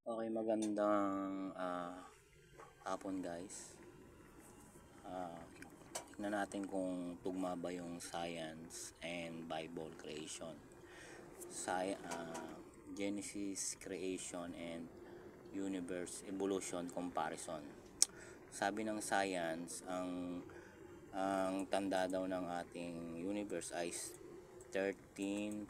Okay, magandang hapon guys. Ah, Tignan natin kung tugma ba yung science and Bible creation. Genesis creation and universe evolution comparison. Sabi ng science, ang tanda daw ng ating universe ay 13.8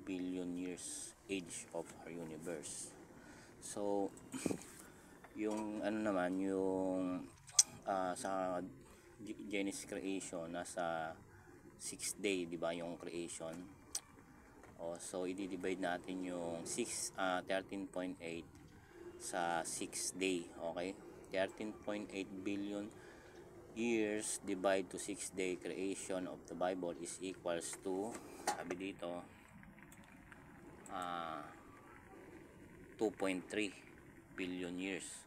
billion years age of our universe. So, yung ano naman, yung sa Genesis creation, nasa 6 day, di ba, yung creation. So i-divide natin yung 13.8 sa 6 day, okay? 13.8 billion years divide to 6 day creation of the Bible is equals to, sabi dito, 2.3 billion years.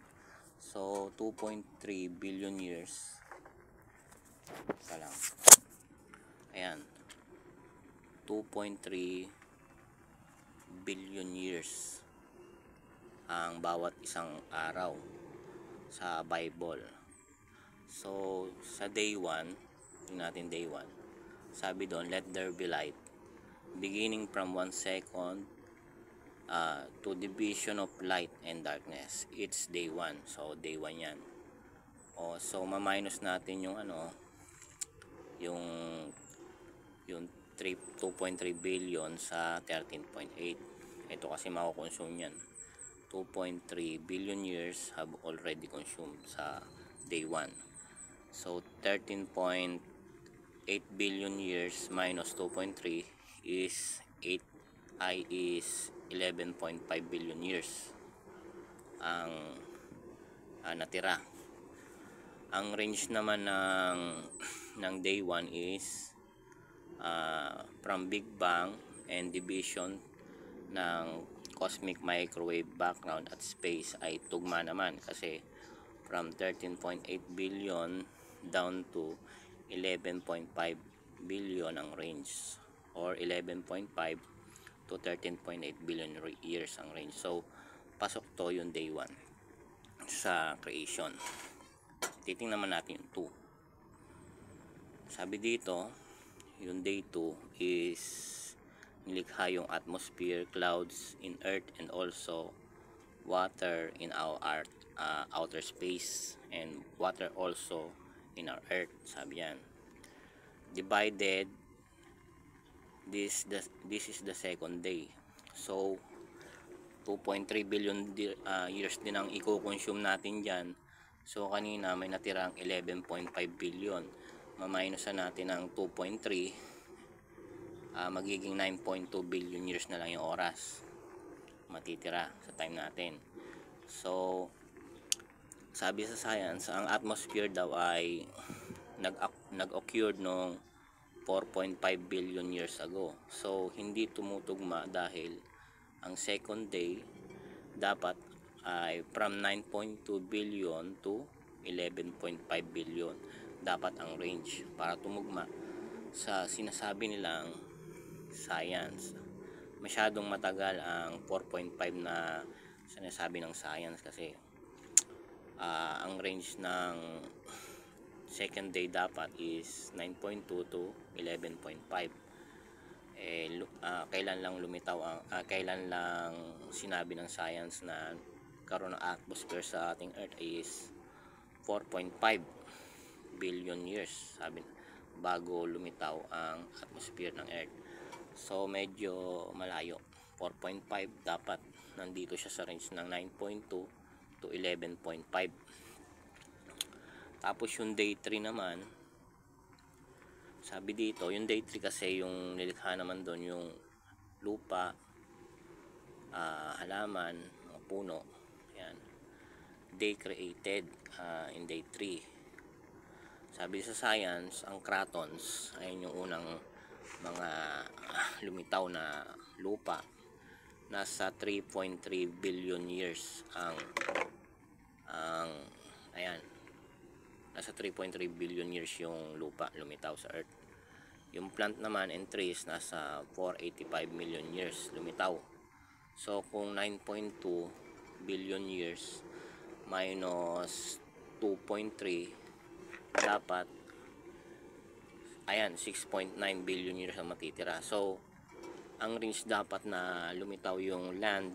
So 2.3 billion years, isa lang, ayan, 2.3 billion years ang bawat isang araw sa Bible. So sa day 1, yung natin day 1, sabi doon, let there be light, beginning from 1 second to division of light and darkness. It's day 1. So day 1 yan. So ma-minus natin yung yung 2.3 billion sa 13.8. Ito kasi mako-consume yan. 2.3 billion years have already consumed sa day 1. So 13.8 billion years minus 2.3 is 11.5 billion years ang natira. Ang range naman ng day 1 is from Big Bang and division ng cosmic microwave background at space ay tugma naman, kasi from 13.8 billion down to 11.5 billion ang range, or 11.5 to 13.8 billion years ang range. So pasok to yung day 1 sa creation. Titingnan naman natin yung 2. Sabi dito, yung day 2 is nilikha yung atmosphere, clouds in earth, and also water in our outer space, and water also in our earth, sabi yan. Divided, this is the second day. So 2.3 billion years din ang i-consume natin dyan. So kanina may natirang 11.5 billion. Ma-minusan natin ang 2.3, magiging 9.2 billion years na lang yung oras matitira sa time natin. So sabi sa science, ang atmosphere daw ay nag-occurred noong 4.5 billion years ago. So hindi tumutugma dahil ang second day dapat ay from 9.2 billion to 11.5 billion dapat ang range para tumugma sa sinasabi nilang science. Masyadong matagal ang 4.5 na sinasabi ng science, kasi ang range ng second day dapat is 9.2 to 11.5. Kailan lang kailan lang sinabi ng science na karoon ng atmosphere sa ating earth is 4.5 billion years, sabi, bago lumitaw ang atmosphere ng earth. So medyo malayo, 4.5, dapat nandito siya sa range ng 9.2 to 11.5. Tapos yung day 3 naman, sabi dito, yung day 3 kasi yung nilikha naman doon yung lupa, halaman, mga puno, yan. Day created in day 3. Sabi sa science, ang cratons ay yung unang mga lumitaw na lupa. Nasa 3.3 billion years ang ayan, nasa 3.3 billion years yung lupa lumitaw sa earth. Yung plant naman and trees, nasa 485 million years lumitaw. So kung 9.2 billion years minus 2.3, dapat ayan 6.9 billion years ang matitira. So ang range dapat na lumitaw yung land,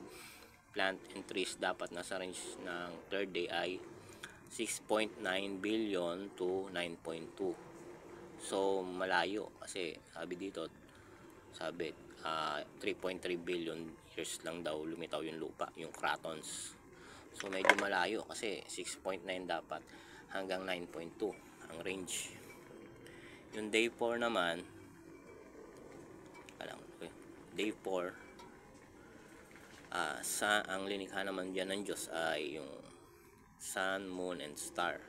plant and trees dapat nasa range ng third day ay 6.9 billion to 9.2. So malayo kasi sabi dito, sabi 3.3 billion years lang daw lumitaw yung lupa, yung cratons. So medyo malayo kasi 6.9 dapat hanggang 9.2 ang range. Yung day 4 naman, day 4, sa ang linikha naman dyan ng Diyos ay yung sun, moon, and star.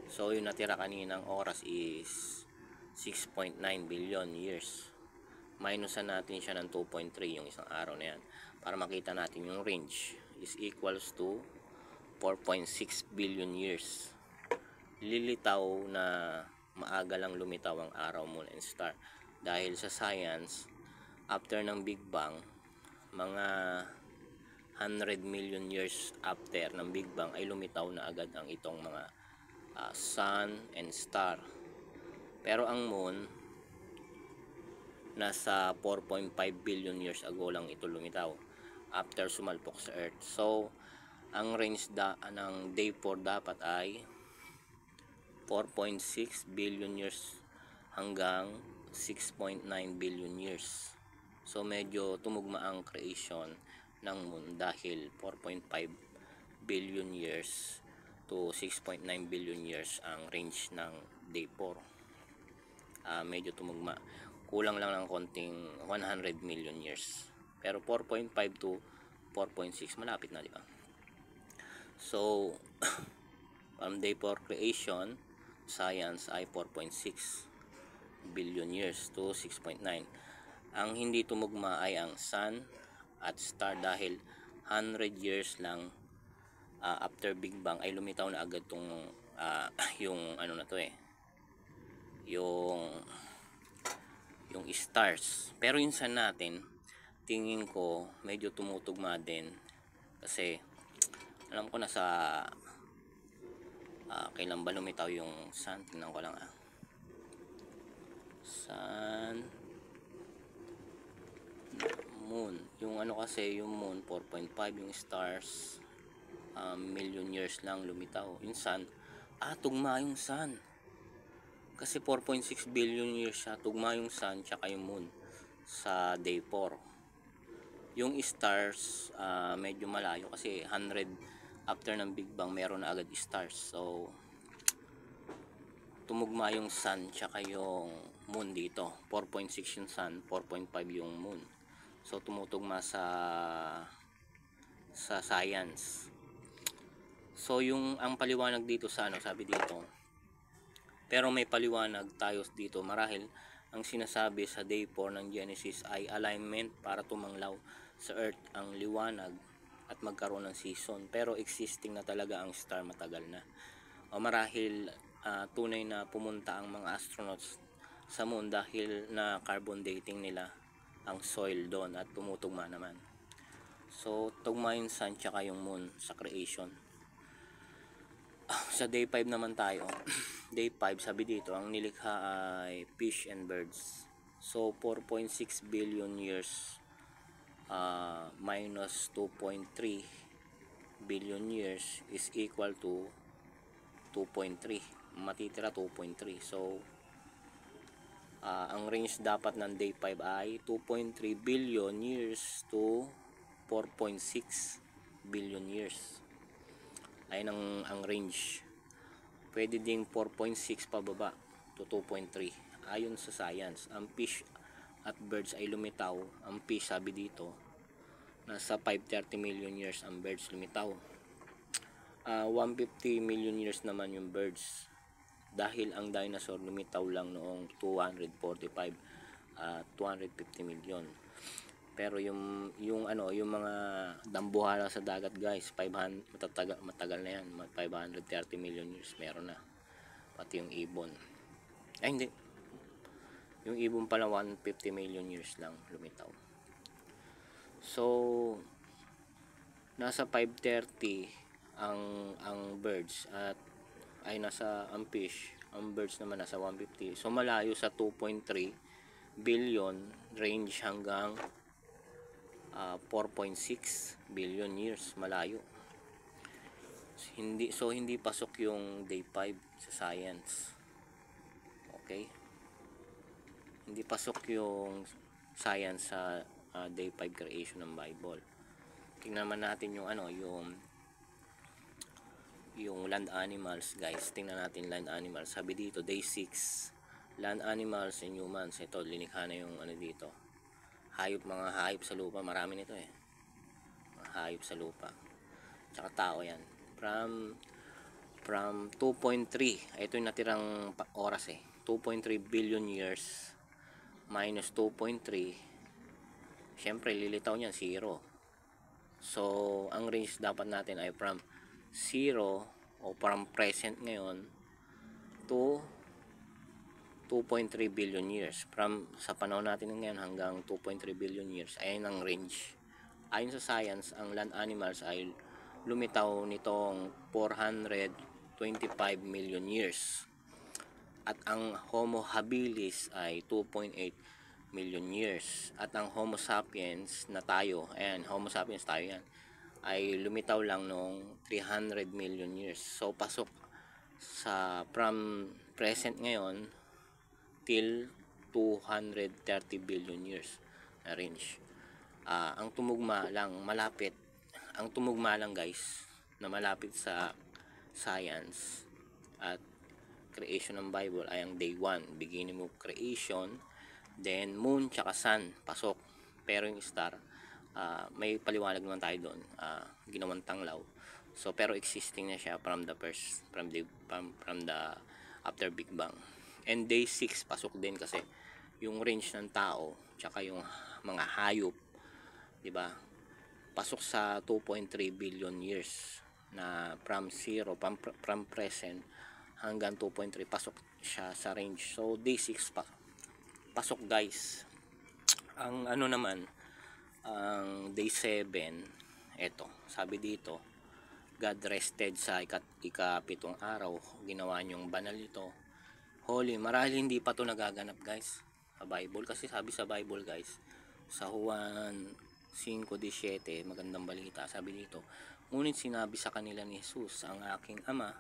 So yung natira kaninang oras is 6.9 billion years. Minusan natin siya ng 2.3 yung isang araw na yan para makita natin yung range is equals to 4.6 billion years. Lilitaw na maaga lang lumitaw ang araw, moon, and star dahil sa science, after ng Big Bang, mga 100 million years after ng Big Bang ay lumitaw na agad ang itong mga sun and star. Pero ang moon, nasa 4.5 billion years ago lang ito lumitaw after sumalpok sa Earth. So ang range ng day 4 dapat ay 4.6 billion years hanggang 6.9 billion years. So medyo tumugma ang creation ng moon dahil 4.5 billion years to 6.9 billion years ang range ng day 4. Medyo tumugma. Kulang lang ng konting 100 million years. Pero 4.5 to 4.6 malapit na, di ba? So from day 4 creation, science ay 4.6 billion years to 6.9. Ang hindi tumugma ay ang sun at star dahil 100 years lang after Big Bang ay lumitaw na agad tong yung ano na to yung stars. Pero yung sun natin, tingin ko medyo tumutugma din kasi alam ko na sa kailan ba lumitaw yung sun, tingnan ko lang sun, moon, yung ano kasi yung moon 4.5, yung stars million years lang lumitaw. Yung sun, tugma yung sun kasi 4.6 billion years siya, tugma yung sun tsaka yung moon sa day 4. Yung stars medyo malayo kasi 100 after ng Big Bang meron na agad stars. So tumugma yung sun tsaka yung moon dito. 4.6 yung sun, 4.5 yung moon. So tumutugma sa science. So yung ang paliwanag dito sa sabi dito, pero may paliwanag tayo dito marahil ang sinasabi sa day 4 ng Genesis ay alignment para tumanglaw sa earth ang liwanag at magkaroon ng season. Pero existing na talaga ang star matagal na. O marahil tunay na pumunta ang mga astronauts sa moon dahil na carbon dating nila ang soil doon at tumutugma naman. So tugma yung sun tsaka yung moon sa creation. Sa day 5 naman tayo. Day 5 sabi dito ang nilikha ay fish and birds. So 4.6 billion years minus 2.3 billion years is equal to 2.3. Matitira 2.3. So ang range dapat ng day 5 ay 2.3 billion years to 4.6 billion years. Ayun ang range. Pwede ding 4.6 pababa to 2.3 ayon sa science. Ang fish at birds ay lumitaw. Ang fish sabi dito nasa 530 million years ang birds lumitaw. 150 million years naman yung birds dahil ang dinosaur lumitaw lang noong 245 250 million. Pero yung mga dambuhala sa dagat guys, 500 matagal na yan, 530 million years meron na. Pati yung ibon. Ay hindi. Yung ibon pala 150 million years lang lumitaw. So nasa 530 ang birds at ay nasa ang fish, ang birds naman nasa 150. So malayo sa 2.3 billion range hanggang 4.6 billion years, malayo. Hindi pasok yung day 5 sa science. Okay? Hindi pasok yung science sa day 5 creation ng Bible. Tingnan naman natin yung yung land animals, guys. Tingnan natin land animals. Sabi dito day 6, land animals and humans. Ito linikha na yung dito. Mga hayop sa lupa, marami nito mga hayop sa lupa, tsaka tao. Yan from 2.3, ito yung natirang oras 2.3 billion years minus 2.3, syempre lilitaw niyan 0. So ang range dapat natin ay from 0 o from present ngayon to 2.3 billion years. Sa panahon natin ngayon hanggang 2.3 billion years, ayun ang range. Ayon sa science, ang land animals ay lumitaw nitong 425 million years. At ang Homo habilis ay 2.8 million years. At ang Homo sapiens na tayo, Homo sapiens tayo yan, ay lumitaw lang noong 300 million years. So pasok sa from present ngayon till 230 billion years na range. Ang tumugma lang guys na malapit sa science at creation ng Bible ay ang day 1, beginning of creation, then moon tsaka sun pasok, pero yung star may paliwanag naman tayo doon, ginawang tanglaw. So pero existing na siya from the after Big Bang. And day 6 pasok din kasi yung range ng tao tsaka yung mga hayop, di ba? Pasok sa 2.3 billion years na from 0 from present hanggang 2.3 pasok siya sa range. So day 6 pasok guys. Ang naman ang day 7, eto sabi dito, God rested sa ika-7 araw, ginawa niyong banal ito, holy. Marahil hindi pa to nagaganap guys sa Bible, kasi sabi sa Bible guys, sa Juan 5:17, magandang balita, sabi dito, ngunit sinabi sa kanila ni Jesus, ang aking ama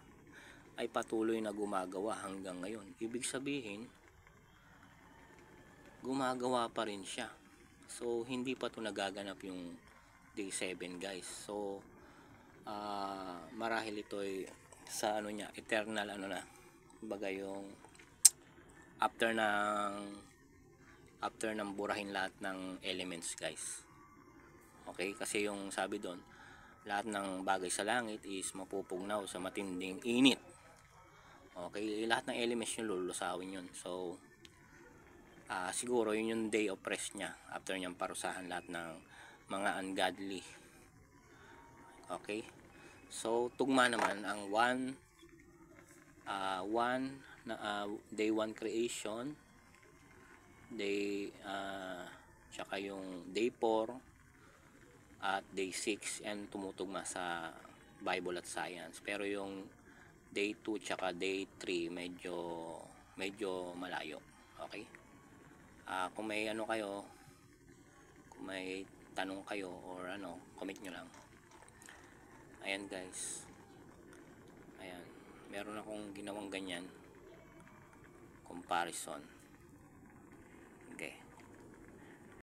ay patuloy na gumagawa hanggang ngayon. Ibig sabihin, gumagawa pa rin siya. So hindi pa to nagaganap yung day 7 guys. So marahil ito ay sa niya, eternal na, baga yung after ng burahin lahat ng elements guys. Okay, kasi yung sabi doon, lahat ng bagay sa langit is mapupugnaw sa matinding init. Okay, lahat ng elements yung lulusawin yun. So siguro yun yung day of rest niya, after niyang parusahan lahat ng mga ungodly. Okay, so tugma naman ang day 1 creation, day tsaka yung day 4 at day 6, and tumutugma sa Bible at science. Pero yung day 2 tsaka day 3 medyo malayo. Okay, kung may kung may tanong kayo or comment nyo lang. Ayan guys, ayan, meron akong ginawang ganyan comparison.